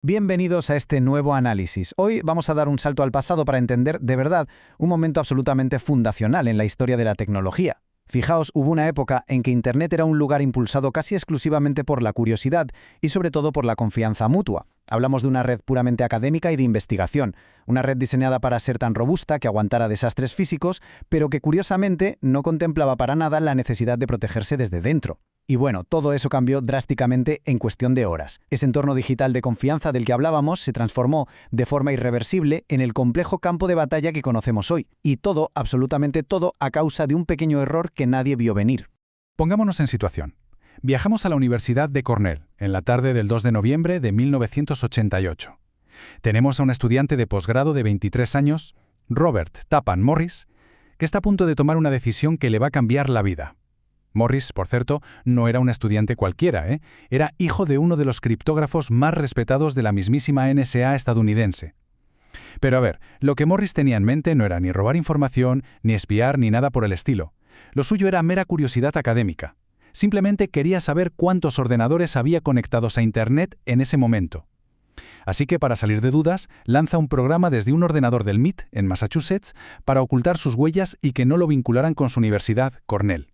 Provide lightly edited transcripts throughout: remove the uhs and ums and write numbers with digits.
Bienvenidos a este nuevo análisis. Hoy vamos a dar un salto al pasado para entender, de verdad, un momento absolutamente fundacional en la historia de la tecnología. Fijaos, hubo una época en que Internet era un lugar impulsado casi exclusivamente por la curiosidad y sobre todo por la confianza mutua. Hablamos de una red puramente académica y de investigación, una red diseñada para ser tan robusta que aguantara desastres físicos, pero que curiosamente no contemplaba para nada la necesidad de protegerse desde dentro. Y bueno, todo eso cambió drásticamente en cuestión de horas. Ese entorno digital de confianza del que hablábamos se transformó de forma irreversible en el complejo campo de batalla que conocemos hoy. Y todo, absolutamente todo, a causa de un pequeño error que nadie vio venir. Pongámonos en situación. Viajamos a la Universidad de Cornell, en la tarde del 2 de noviembre de 1988. Tenemos a un estudiante de posgrado de 23 años, Robert Tappan Morris, que está a punto de tomar una decisión que le va a cambiar la vida. Morris, por cierto, no era un estudiante cualquiera, Era hijo de uno de los criptógrafos más respetados de la mismísima NSA estadounidense. Pero a ver, lo que Morris tenía en mente no era ni robar información, ni espiar, ni nada por el estilo. Lo suyo era mera curiosidad académica. Simplemente quería saber cuántos ordenadores había conectados a Internet en ese momento. Así que, para salir de dudas, lanza un programa desde un ordenador del MIT, en Massachusetts, para ocultar sus huellas y que no lo vincularan con su universidad, Cornell.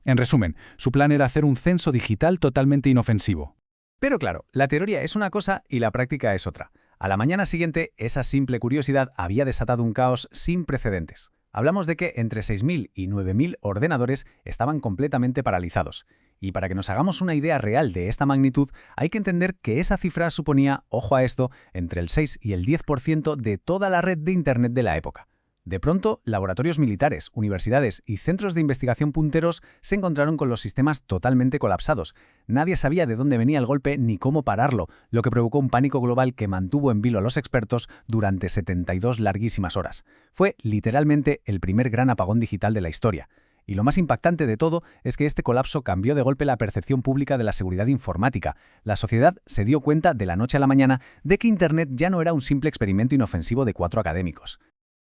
En resumen, su plan era hacer un censo digital totalmente inofensivo. Pero claro, la teoría es una cosa y la práctica es otra. A la mañana siguiente, esa simple curiosidad había desatado un caos sin precedentes. Hablamos de que entre 6.000 y 9.000 ordenadores estaban completamente paralizados. Y para que nos hagamos una idea real de esta magnitud, hay que entender que esa cifra suponía, ojo a esto, entre el 6 y el 10% de toda la red de Internet de la época. De pronto, laboratorios militares, universidades y centros de investigación punteros se encontraron con los sistemas totalmente colapsados. Nadie sabía de dónde venía el golpe ni cómo pararlo, lo que provocó un pánico global que mantuvo en vilo a los expertos durante 72 larguísimas horas. Fue literalmente el primer gran apagón digital de la historia. Y lo más impactante de todo es que este colapso cambió de golpe la percepción pública de la seguridad informática. La sociedad se dio cuenta de la noche a la mañana de que Internet ya no era un simple experimento inofensivo de 4 académicos.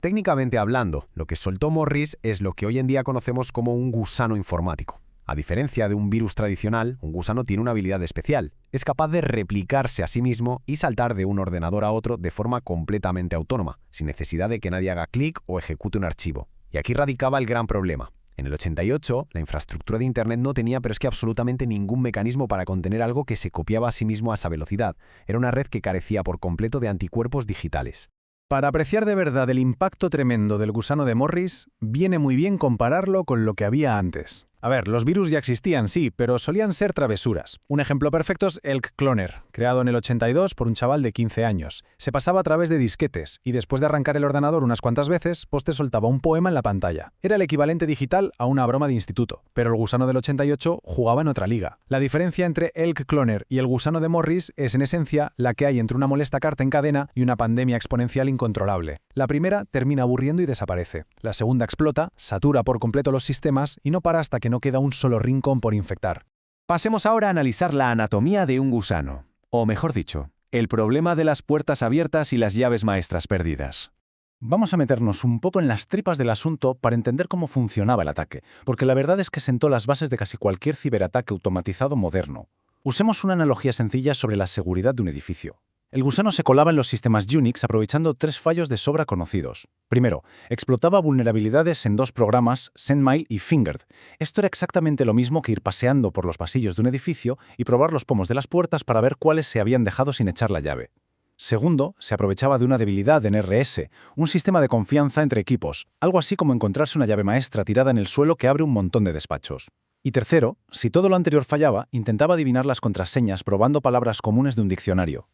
Técnicamente hablando, lo que soltó Morris es lo que hoy en día conocemos como un gusano informático. A diferencia de un virus tradicional, un gusano tiene una habilidad especial. Es capaz de replicarse a sí mismo y saltar de un ordenador a otro de forma completamente autónoma, sin necesidad de que nadie haga clic o ejecute un archivo. Y aquí radicaba el gran problema. En el 88, la infraestructura de Internet no tenía pero es que absolutamente ningún mecanismo para contener algo que se copiaba a sí mismo a esa velocidad. Era una red que carecía por completo de anticuerpos digitales. Para apreciar de verdad el impacto tremendo del gusano de Morris, viene muy bien compararlo con lo que había antes. A ver, los virus ya existían, sí, pero solían ser travesuras. Un ejemplo perfecto es Elk Cloner, creado en el 82 por un chaval de 15 años. Se pasaba a través de disquetes y después de arrancar el ordenador unas cuantas veces, pues te soltaba un poema en la pantalla. Era el equivalente digital a una broma de instituto, pero el gusano del 88 jugaba en otra liga. La diferencia entre Elk Cloner y el gusano de Morris es en esencia la que hay entre una molesta carta en cadena y una pandemia exponencial incontrolable. La primera termina aburriendo y desaparece. La segunda explota, satura por completo los sistemas y no para hasta que no queda un solo rincón por infectar. Pasemos ahora a analizar la anatomía de un gusano. O mejor dicho, el problema de las puertas abiertas y las llaves maestras perdidas. Vamos a meternos un poco en las tripas del asunto para entender cómo funcionaba el ataque, porque la verdad es que sentó las bases de casi cualquier ciberataque automatizado moderno. Usemos una analogía sencilla sobre la seguridad de un edificio. El gusano se colaba en los sistemas Unix aprovechando 3 fallos de sobra conocidos. Primero, explotaba vulnerabilidades en 2 programas, Sendmail y Fingered. Esto era exactamente lo mismo que ir paseando por los pasillos de un edificio y probar los pomos de las puertas para ver cuáles se habían dejado sin echar la llave. Segundo, se aprovechaba de una debilidad en RS, un sistema de confianza entre equipos, algo así como encontrarse una llave maestra tirada en el suelo que abre un montón de despachos. Y tercero, si todo lo anterior fallaba, intentaba adivinar las contraseñas probando palabras comunes de un diccionario.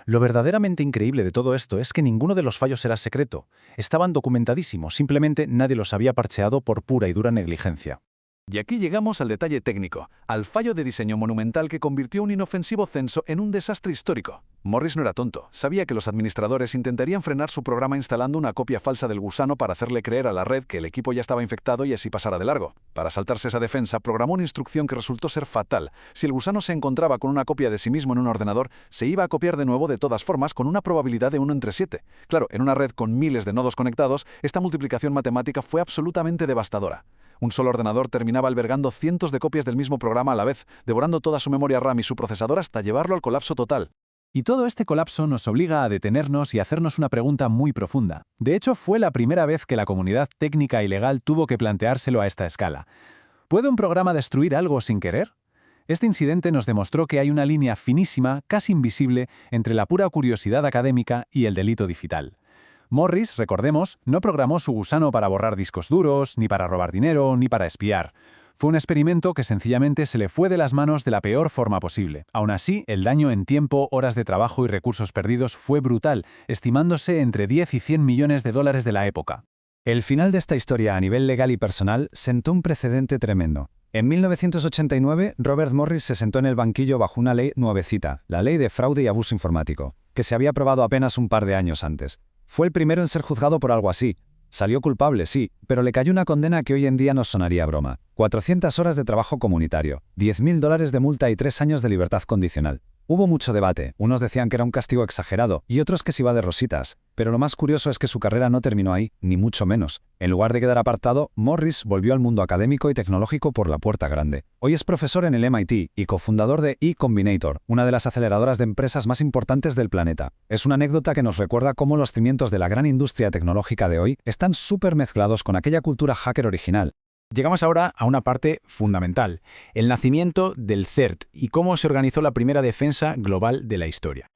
Lo verdaderamente increíble de todo esto es que ninguno de los fallos era secreto. Estaban documentadísimos, simplemente nadie los había parcheado por pura y dura negligencia. Y aquí llegamos al detalle técnico, al fallo de diseño monumental que convirtió un inofensivo censo en un desastre histórico. Morris no era tonto, sabía que los administradores intentarían frenar su programa instalando una copia falsa del gusano para hacerle creer a la red que el equipo ya estaba infectado y así pasara de largo. Para saltarse esa defensa, programó una instrucción que resultó ser fatal. Si el gusano se encontraba con una copia de sí mismo en un ordenador, se iba a copiar de nuevo de todas formas con una probabilidad de 1 entre 7. Claro, en una red con miles de nodos conectados, esta multiplicación matemática fue absolutamente devastadora. Un solo ordenador terminaba albergando cientos de copias del mismo programa a la vez, devorando toda su memoria RAM y su procesador hasta llevarlo al colapso total. Y todo este colapso nos obliga a detenernos y hacernos una pregunta muy profunda. De hecho, fue la primera vez que la comunidad técnica y legal tuvo que planteárselo a esta escala. ¿Puede un programa destruir algo sin querer? Este incidente nos demostró que hay una línea finísima, casi invisible, entre la pura curiosidad académica y el delito digital. Morris, recordemos, no programó su gusano para borrar discos duros, ni para robar dinero, ni para espiar. Fue un experimento que sencillamente se le fue de las manos de la peor forma posible. Aún así, el daño en tiempo, horas de trabajo y recursos perdidos fue brutal, estimándose entre 10 y 100 millones de dólares de la época. El final de esta historia a nivel legal y personal sentó un precedente tremendo. En 1989, Robert Morris se sentó en el banquillo bajo una ley nuevecita, la Ley de Fraude y Abuso Informático, que se había aprobado apenas un par de años antes. Fue el primero en ser juzgado por algo así. Salió culpable, sí, pero le cayó una condena que hoy en día nos sonaría a broma. 400 horas de trabajo comunitario, $10.000 de multa y 3 años de libertad condicional. Hubo mucho debate, unos decían que era un castigo exagerado y otros que se iba de rositas, pero lo más curioso es que su carrera no terminó ahí, ni mucho menos. En lugar de quedar apartado, Morris volvió al mundo académico y tecnológico por la puerta grande. Hoy es profesor en el MIT y cofundador de eCombinator, una de las aceleradoras de empresas más importantes del planeta. Es una anécdota que nos recuerda cómo los cimientos de la gran industria tecnológica de hoy están súper mezclados con aquella cultura hacker original. Llegamos ahora a una parte fundamental, el nacimiento del CERT y cómo se organizó la primera defensa global de la historia.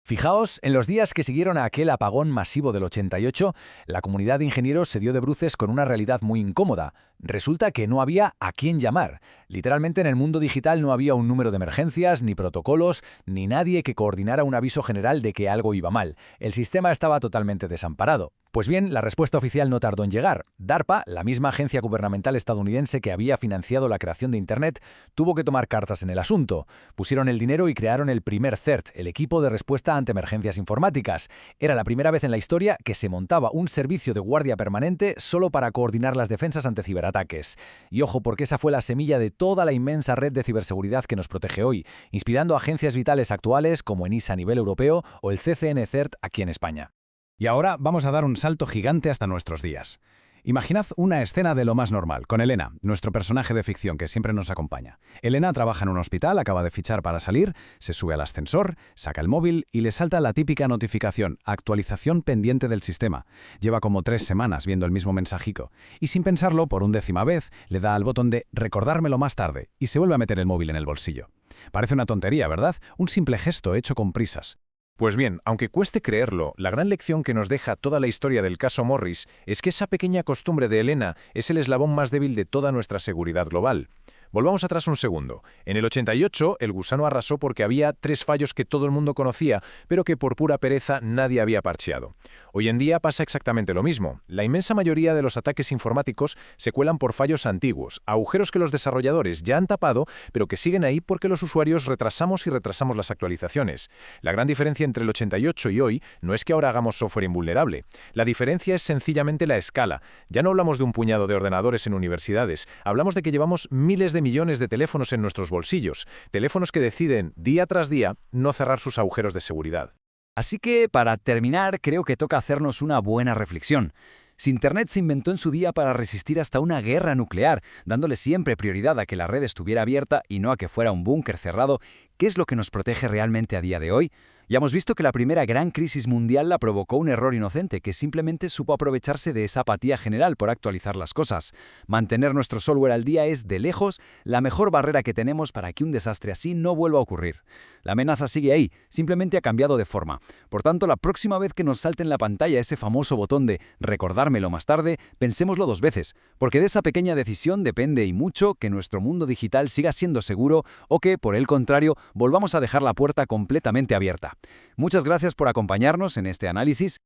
Fijaos, en los días que siguieron a aquel apagón masivo del 88, la comunidad de ingenieros se dio de bruces con una realidad muy incómoda. Resulta que no había a quién llamar. Literalmente en el mundo digital no había un número de emergencias, ni protocolos, ni nadie que coordinara un aviso general de que algo iba mal. El sistema estaba totalmente desamparado. Pues bien, la respuesta oficial no tardó en llegar. DARPA, la misma agencia gubernamental estadounidense que había financiado la creación de Internet, tuvo que tomar cartas en el asunto. Pusieron el dinero y crearon el primer CERT, el equipo de respuesta ante emergencias informáticas. Era la primera vez en la historia que se montaba un servicio de guardia permanente solo para coordinar las defensas ante ciberataques. Y ojo, porque esa fue la semilla de toda la inmensa red de ciberseguridad que nos protege hoy, inspirando a agencias vitales actuales como ENISA a nivel europeo o el CCN CERT aquí en España. Y ahora vamos a dar un salto gigante hasta nuestros días. Imaginad una escena de lo más normal, con Elena, nuestro personaje de ficción que siempre nos acompaña. Elena trabaja en un hospital, acaba de fichar para salir, se sube al ascensor, saca el móvil y le salta la típica notificación, actualización pendiente del sistema. Lleva como 3 semanas viendo el mismo mensajico, y sin pensarlo, por 1ª vez, le da al botón de recordármelo más tarde y se vuelve a meter el móvil en el bolsillo. Parece una tontería, ¿verdad? Un simple gesto hecho con prisas. Pues bien, aunque cueste creerlo, la gran lección que nos deja toda la historia del caso Morris es que esa pequeña costumbre de Elena es el eslabón más débil de toda nuestra seguridad global. Volvamos atrás un segundo. En el 88, el gusano arrasó porque había 3 fallos que todo el mundo conocía, pero que por pura pereza nadie había parcheado. Hoy en día pasa exactamente lo mismo. La inmensa mayoría de los ataques informáticos se cuelan por fallos antiguos, agujeros que los desarrolladores ya han tapado, pero que siguen ahí porque los usuarios retrasamos las actualizaciones. La gran diferencia entre el 88 y hoy no es que ahora hagamos software invulnerable. La diferencia es sencillamente la escala. Ya no hablamos de un puñado de ordenadores en universidades, hablamos de que llevamos miles de millones de teléfonos en nuestros bolsillos, teléfonos que deciden, día tras día, no cerrar sus agujeros de seguridad. Así que, para terminar, creo que toca hacernos una buena reflexión. Si Internet se inventó en su día para resistir hasta una guerra nuclear, dándole siempre prioridad a que la red estuviera abierta y no a que fuera un búnker cerrado, ¿qué es lo que nos protege realmente a día de hoy? Ya hemos visto que la primera gran crisis mundial la provocó un error inocente que simplemente supo aprovecharse de esa apatía general por actualizar las cosas. Mantener nuestro software al día es, de lejos, la mejor barrera que tenemos para que un desastre así no vuelva a ocurrir. La amenaza sigue ahí, simplemente ha cambiado de forma. Por tanto, la próxima vez que nos salte en la pantalla ese famoso botón de recordármelo más tarde, pensémoslo 2 veces, porque de esa pequeña decisión depende y mucho que nuestro mundo digital siga siendo seguro o que, por el contrario, volvamos a dejar la puerta completamente abierta. Muchas gracias por acompañarnos en este análisis